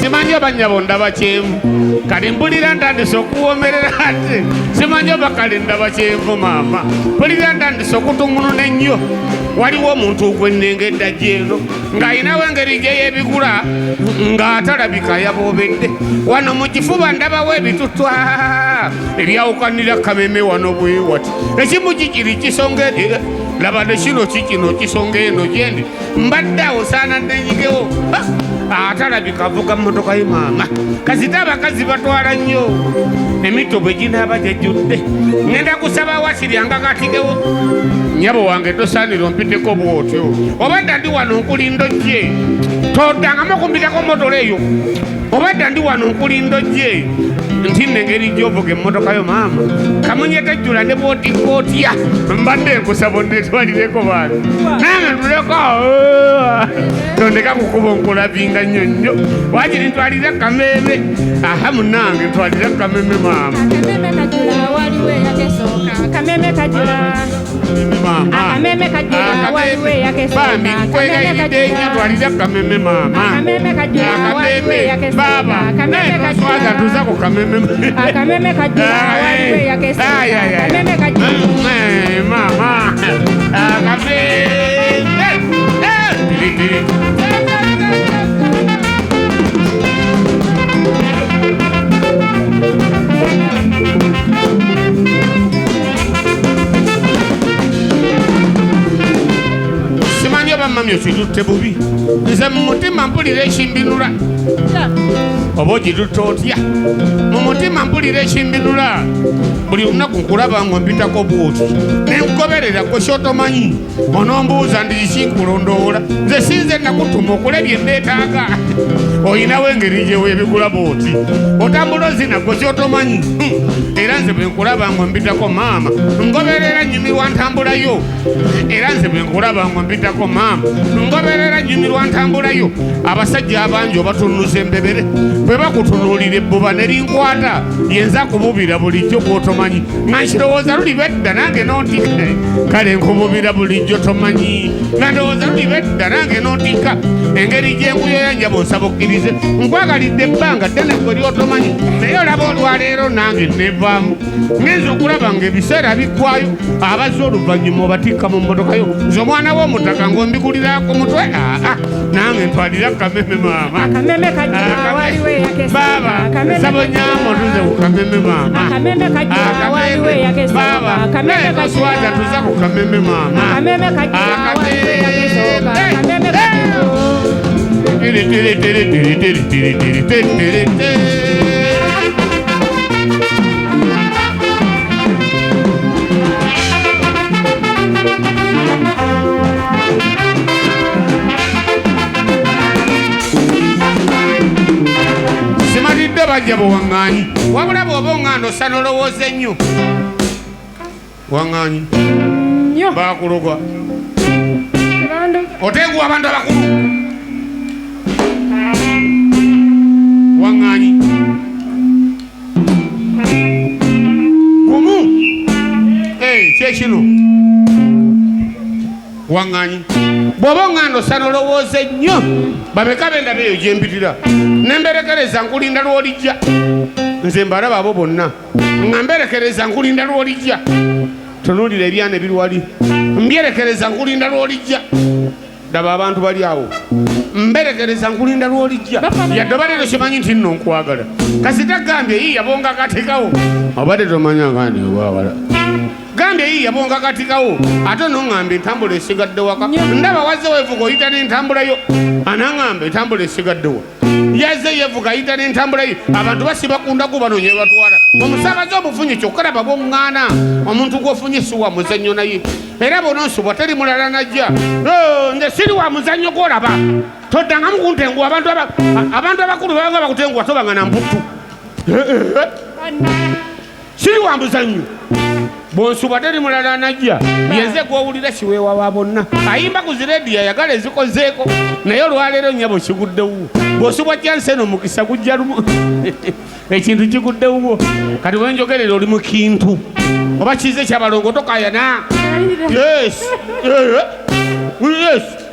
Simanyo banyabonda bachemu kali mpulira ntandise okuwomerera ate simanyo bakalinda bachemu mama mpulira ntandise okutungununa ennyo waliwo omuntu gwennengedda gyeno ng'ayinawo engeri gye yeebigula ng'atalabika yaboobedde wano mu kifuba ndabawo ebitutwa ebyawukanira kameme wano bwe wati ekimu kikiri kisonga laba ne kino kikino kisonga eno gyendi mbadde awo saana nenyigewo atalabika avuga mmotoka ye maama kasita abakazi batwala nnyo emito bwe ginaaba gyejjudde ŋŋenda kusaba wasiryanga katigewo nyabo wange tosaanira ompiteko bw'otyo obadda ndi wano nkulinda ojje toddangamu okumpitako motola eyo obadda ndi wano nkulinda ojje nti nengeri gy'ovuga emmotoka yo maama kamunye tejjula ne bw'otikka otya mbadde nkusaba onnetwalireko baana nange ntuleko tondeka kukuba onkulabinga nnyo nnyo wakiri ntwalire kameme aha munange ntwalire kameme maama Kameme kajula Kameme kajula waliwe yake bambi nkwegayiride nnyo twalire kameme maama Kameme kajula waliwe yake baba Kameme kajula tuza ku kameme Kameme kajula waliwe yake Kameme kajula mama kameme simanyi oba mami okitutte bubi nze mu mutima mpulira ekimbinula oba ogitutte otya mu mutima mpulira ekimbinula buli lunaku nkulaba ngo mpitako bwoti nenkoberera gwe kyotomanyi onombuuza ndi kiki nkulondoola nze sinze nakutuma okulebya enneetaaga oyinawo engeri gye weebigula bwoti otambula ozina gwe kyotomanyi era nze bwe nkulaba ngo mpitako maama ngoberera nyumirwa ntambulayo era nze bwe nkulaba ngo mpitako maama ngoberera nyumirwa ntambulayo abasajja abangi obatunuza embebere bwe bakutunuulira ebbuba ne linkwata yenza kububira bulijjo bw'otomanyi nga nkirowooza lulibedda nange n'otika kale nkububira bulijjo tomanyi nga ndowooza lulibedda nange n'otika engeri gy'enkuyoya njabo nsaba okkirize nkwagalidde ebbanga ddene gwe lyotomanyi naye olaba olwaleero nange nevaamu ngenza okulaba nga ebiseera biggwayo abazze oluvannyuma obatikka mu mmotokayo nze omwana w'omutaka ng'ombigulira ku mutwe nange ntwalira kameme maama Kameme kajula waliwe yake baba nsaba onyama otuze ku kameme maama Kameme kajula waliwe yake baba Kameme kaswaja tuza ku kameme maama Kameme kajula waliwe yake Kameme simalidde bajja buwaŋŋanyi wabula bw'oba oŋŋanda osa nolowooza ennyo waŋŋanyi bakulogwa otenguwa abantu abakulu waŋŋanyi gumu kyekino waŋŋanyi bw'oba oŋŋanda osa nolowooza ennyo babeka bendaba eyo gyempitira nemberekereza nkulinda lw'olijja nze mbalaba abo bonna nga mberekereza nkulinda lw'olijja tunuulira ebyana ebirwali mbyerekereza nkulinda lw'olijja daba abantu bali awo mberekereza nkulinda lw'olijja yadde obalero kimanyi nti nno nkwagala kasita gambye yiya bonga katikawo obadde tomanya ngandi wawala gambye yiya bonga katikawo ate noŋŋambe entambula esigadde waka ndaba wazze weevuga oyita n'entambulayo anaŋŋambe entambula esigaddewa yazze yevuga ayita n'entambulayo abantu basibakundako banonye batwala omusaabaze obufunye kyokkalaba bwoŋŋaana omuntu gw'ofunye si wa muzannyo naye era bononsubwa teri mulala najja nze siri wa muzannyo gw'olaba toddangamu kuntenguwa abantu abakulu babanga bakutenguwa tobanga na mbuttu siri wa muzannyo bw'onsuba teri mulala anajja yenze gw'owulira kiweewa wa bonna ayimba ku zirediyo ayagala ezikozeeko naye olwaleero nnyabo kiguddewo bw'osubwa janseno mukisa gujja lumu ekintu kiguddewo kati wenjogerera oli mu kintu oba kize kyabalongo tokayana yes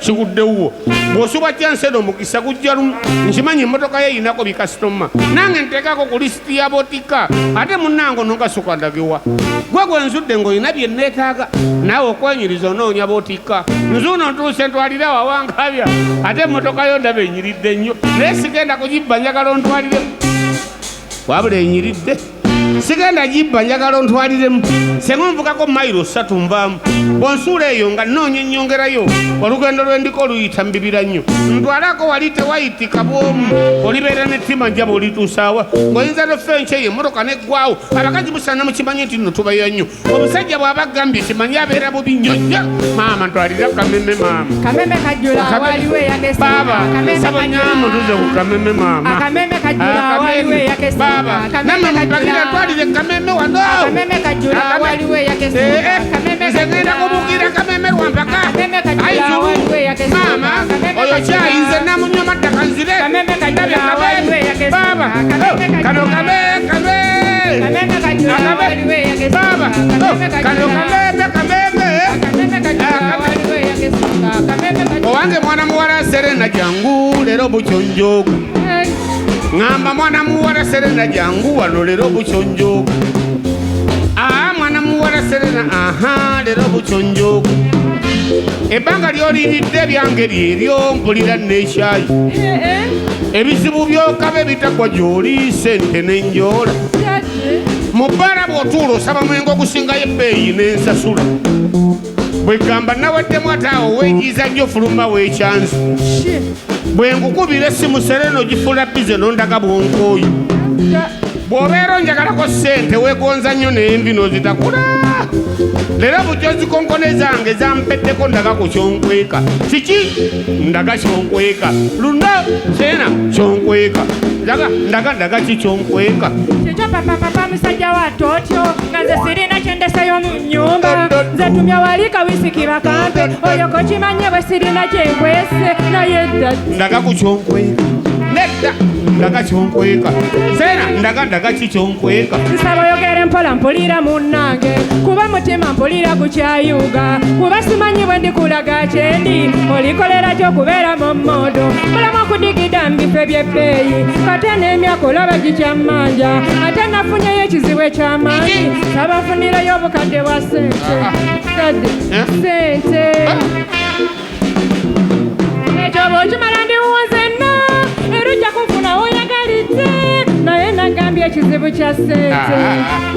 kiguddewo bw'osubwa janseno mukisa gujja lumu nkimanyi emmotoka ye yinako bikasitoma nange nteekako ku lisiti ya botika ate munnange onongasukwandagiwa gwe gwenzudde ng'olina bye neetaaga naawe okwenyiriza onoonya botika nzuuno ntuuse ntwalire wawankabya ate emmotoka yo ndaba enyiridde nnyo naye sigenda kugibba njagala ontwaliremu wabula enyiridde sigenda gibba njagala ontwaliremu senga onvugako mayiro 3 nvaamu bwonsuula eyo nga nnoonya ennyongerayo olugendo lwendiko oluyita mbibira nnyo ntwalako wali tewayitika bwomu olibeera n'ettima njaba olituusaawa ng'oyinza nofenca eyo emmotoka neggwawo abakazi busana mukimanyi nti nno tubayo nnyo omusajja bw'aba agambye kimanyi abeera bubi nnyo nnyo maama ntwalira kameme maama kameme kajula waliwo eyagesa baba saba nyama tuze ku kameme maama kameme kajula waliwo eyagesa baba namwe mupagira twalire kameme wano kameme kajula waliwo eyagesa kameme ngenda kubukira kameme lwampaka kameme kajula waliwo eyagesa mama oyo kyayinze namunywa mattaka nzire kameme kajula waliwo eyagesa baba kano kameme kameme kajula waliwo eyagesa baba kano kameme owange mwana muwala Serena jangu lero bukyonjogu ngamba mwana muwala Serena jangu wano lero bukyonjogu mwana muwala Serena aha lero bukyonjogu ebbanga lyoliridde byange lyeryo mpulira n'ekyayi ebizibu byokabe bitagwa gy'oli sente n'enjoola mu bbala bw'otuula osaba mwengo ogusingayo ebbeeyi n'ensasula bwe gamba naweddemu ate awo weejiiza nnyo fuluma weekyanzi bwe ngukubira essimu Serena ogifula bize n'ondaga bwonkooyo bw'obeera onjagalako ssente weegonza nnyo n'envi n'ozitakula leero bujjo zikonkone zange zampeddeko ndaga ku kyonkweka kiki ndaga kyonkweka luno Serena kyonkweka ndaga ki kyonkweka kikyo papa musajja wattu otyo nga nze sirina kyendeseyo mu nnyumba nze tumya wali kawisiki bakampe oyo kokimanye bwe sirina kyenkwese naye dda ndaga ku kyonkweka nedda ndaga kyonkweka Serena ndaga ki kyonkweka nsaba oyogere mpola mpulira munnange kuba mutima mpulira gukyayuga kuba simanyi bwe ndikulaga kyendi olikolera ky'okubeera mu mmodo mulamu okudigida mu bifo eby'ebbeeyi kate n'emyaka olaba gikyammanja ate nafunyeyo ekizibu eky'amaanyi abafunirayo obukadde bwa sente kadde sente ekyo bw'okimala ndiwuunze nno era ojja kunfuna woyagalidde naye nagambye ekizibu kya sente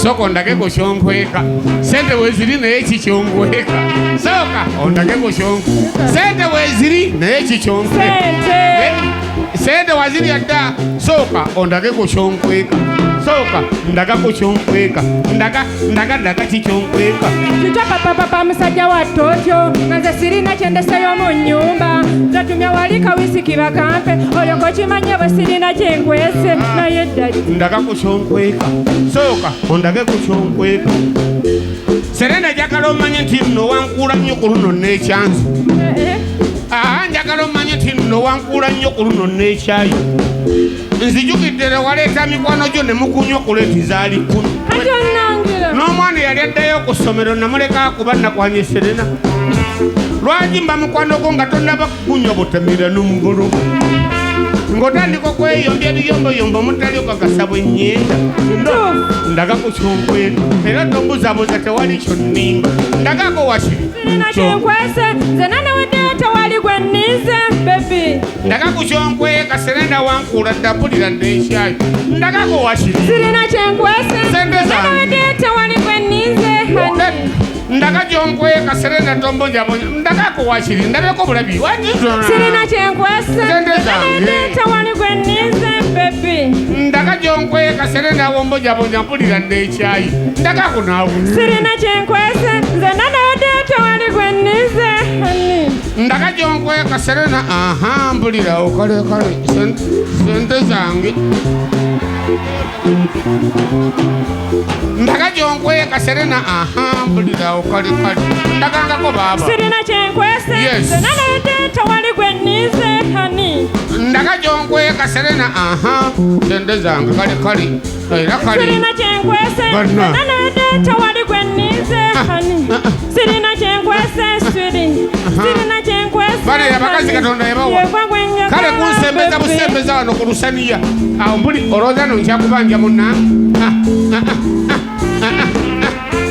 sooka ondage ku kyonkweka sente weziri naye kikyonkweka sooka ondage ku kyonkweka sente weziri naye kikyonkweka sente wazirya dda sooka ondage ku kyonkweka sooka ndaga ku kyonkweka ndaga kikyonkweka kikyo papa musajja wattu otyo nga nze sirina kyendeseyo mu nnyumba zatumya wali kawisiki bakampe olyo kokimanye bwe sirina kyenkwese naye ddali ndaga ku kyonkweka sooka ondage ku kyonkweka Serena njagala omanye nti nno wankuula nnyo ku luno n'ekyanzi njagala omanye nti nno wankuula nnyo ku luno n'ekyayi nzijukidde waleeta mikwano gyo ne mukunywa okuleeti zaali kkumi n'omwana eyali addayo ku ssomero namuleka kuba nakwanye Serena lwaki mba mukwano gwo nga tonnaba kukunywa butamira n'omubulu ng'otandika okweyombya ebiyomboyombo mutali okagasa bwennyenda ndaga ku kyonkweka era tombuzabuza tewali kyonnimba ndagako wakiri sirina kyenkwese nze naneweddeyo tewali gwe nnize bebi ndaga ku kyonkweka Serena wankuula dda mpulira n'ekyayi ndagako wakiri sirina kyenkwese naneweddeyo tewali gwe nnize ndaga gyonkweka Serena tombonjabonja ndagako wakiri ndabeko bulabi sirina kyenkwese naneweddeyo tewali gwe nnize bebi ndaga gyonkweka Serena wombonjabonja mpulira n'ekyayi ndagako naawe sirina kyenkwese nze naneweddeyo tewali gwe nnize ndaga gyonkweka Serena aha mpulira okale sente zange Ndaga jonkwe kaserena aha mpulira okali kali ndagangako baba sirina kyenkwese senalete tewali gwennize hani ndaga jonkwe kaserena aha dende zange kali era kali sirina kyenkwese senalete tewali gwennize hani sirina kyenkwese sirina kyenkwese bana yabakazi katonda yabawa kale kunsembeza busembeza wano ku lusaniya awo mbuli olowooza no nkyakubanja munna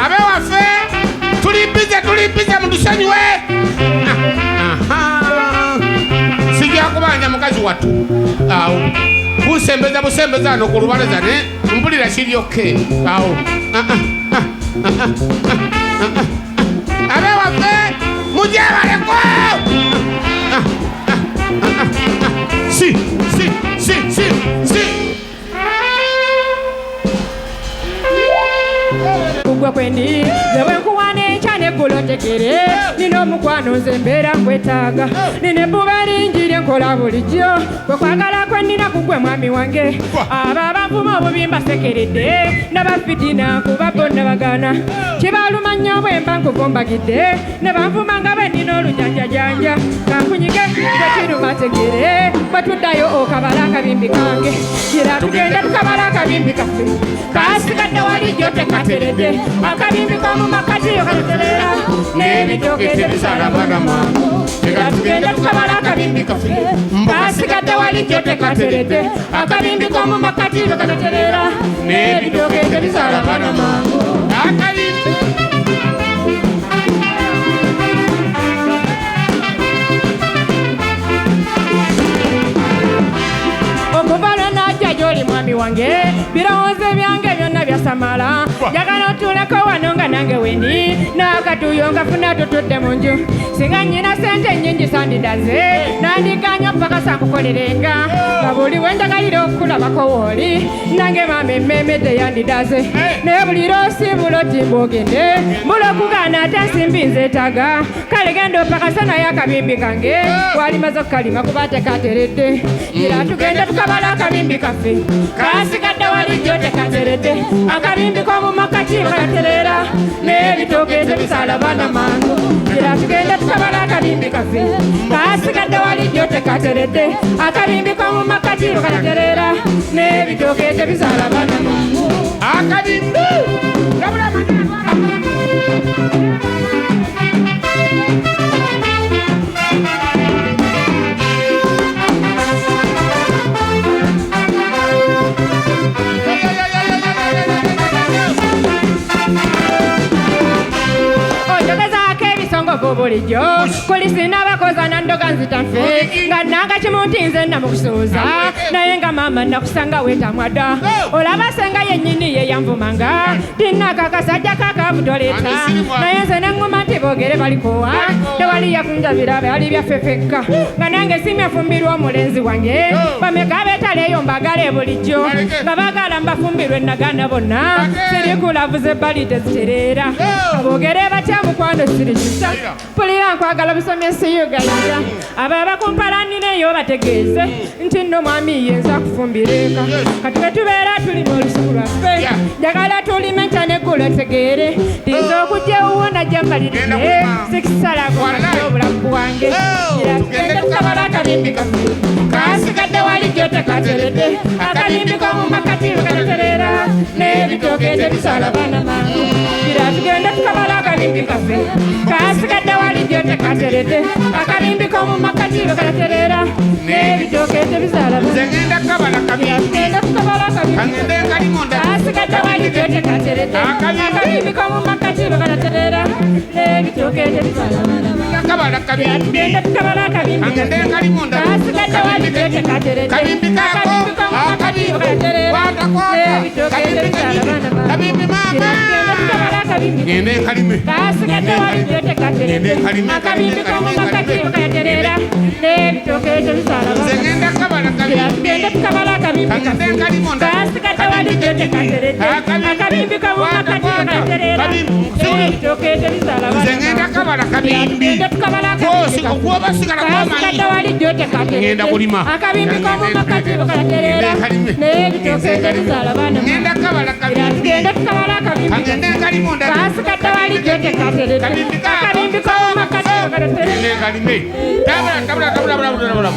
abe waffe tuli bize mutusonyiwe sijja kubanja mukazi wattu awo kunsembeza busembeza wano ku lubalaza ne mpulira kiryoke awo abe waffe mujebaleko si kugwa kwendi zewe nkuwane cyane kulotekere nino omukwano nze mbeera nkwetaaga nina ebbuba lingi nkola bulijjo kwe kwagala kwe nnina kugwe mwami wange abo abanvuma obubi mbasekeredde n'abafitina kuba bonna bagana kibaluma nnyo bwe mba nkuvumbagidde ne banvuma nga bwe nnina olujanjajanja kankunyige bwekirumategere bwe tuddayo okabala akabimbi kange kira tugenda tukabala akabimbi kaffe kasigadde walijjo tekateredde akabimbi komu makati okaleterera n'ebitooke tebisalabana mangu kira tugenda tukabala akabimbi kaffe kasigadde walijjo tekateredde akabimbi komu makati okaleterera n'ebitooke tebisalabana mangu akabimbi okuvalo najja gy'oli mwami wange birowoozo byange byonna byasamala njagala otuleko wano nga nange wendi n'akatuuyo nga funa tutudde mu nju singa nnyina sente nnyingi sandidaze nandiganya paka sankukolerenga nga buli we njagalira okukulabako wooli nange maama emmeeme teyandidaze naye buli lwosiibula otimba ogende mbula okugaana ate ensimbi nzeetaaga kale genda opakasa naye akabimbi kange walimaze okukalima kuba tekateredde ira tugende tukabala akabimbi kaffe kasigadde walijjo tekateredde akabimbi k'omumakati kalaterera n'ebitooke tebisalabana mangu ira tugende tukabala akabimbi kaffe kasigadde walijjo tekateredde akabimbi k'omumakati kalaterera n'ebitooke tebisalabana mangu akabimbi bulijjo kulisi n'abakoza nandoga nzita nfe nga nanga kimunti nze namukusuuza naye nga maama nakusanga weetamwadda olaba senga yennyini ye yanvumanga tinaka kasajja kakabutoleta naye nze neŋŋuma nti boogere balikowa tewali yakunjabira byali byaffeffekka nga nange simyafumbirwa omulenzi wange bameka beetaleeyo mbagale bulijjo nga baagala mbafumbirwe nagana bonna sirikulavuza ebbali tezitereera aboogere batya mukwano sirikisa pulira nkwagala busomesi uganda abo abakumpalaniraeyo bategeeze nti nno mwami yenza kufumbireka kati bwe tubeera tulina olusuku lwaffe njagala tulime nkya neggulo tegeere tinza okujja ewuwo najja mbalirire sikisalago obulamu bwange ira tugende tukabala akabimbi kaffe kasigadde walijjo tekateredde akabimbi k'omumakati kalaterera n'ebitooke tebisalabana mangu ira tugende tukabala akabimbi kaffe kasigadde walijjo tekateredde akabimbi k'omumakati kalaterera n'ebitooke tebisalabana ngenda kabala tugende tukabala akabimbi kasigadde walijjo tekateredde akabimbi k'omumakati kalaterera n'ebitooke tebisalabana kabala kabimbi tugende tukabala akabimbi kasigadde walijjo tekateredde akabimbi k'omumakati kalaterera n'ebitooke tebisalabana kabimbi mama ngende kalime kasigadde walijjo tekateredde akabimbi k'omumakati kalaterera n'ebitooke tebisalabana ngenda kabala kabimbi Tugenda tukabala akabimbi kangende nkalimo ndala kasigadde wali gyo tekateredde akabimbi kawuma kati katerera ekitooke terizala nze ngenda kabala kabimbi tugenda tukabala akabimbi okuba sigala kasigadde wali gyo tekateredde ngenda kulima akabimbi kawuma kati katerera naye ekitooke terizala baana ngenda kabala kabimbi tugenda tukabala akabimbi kangende nkalimo ndala kasigadde wali gyo tekateredde akabimbi kawuma kati katerera ngende nkalime tabula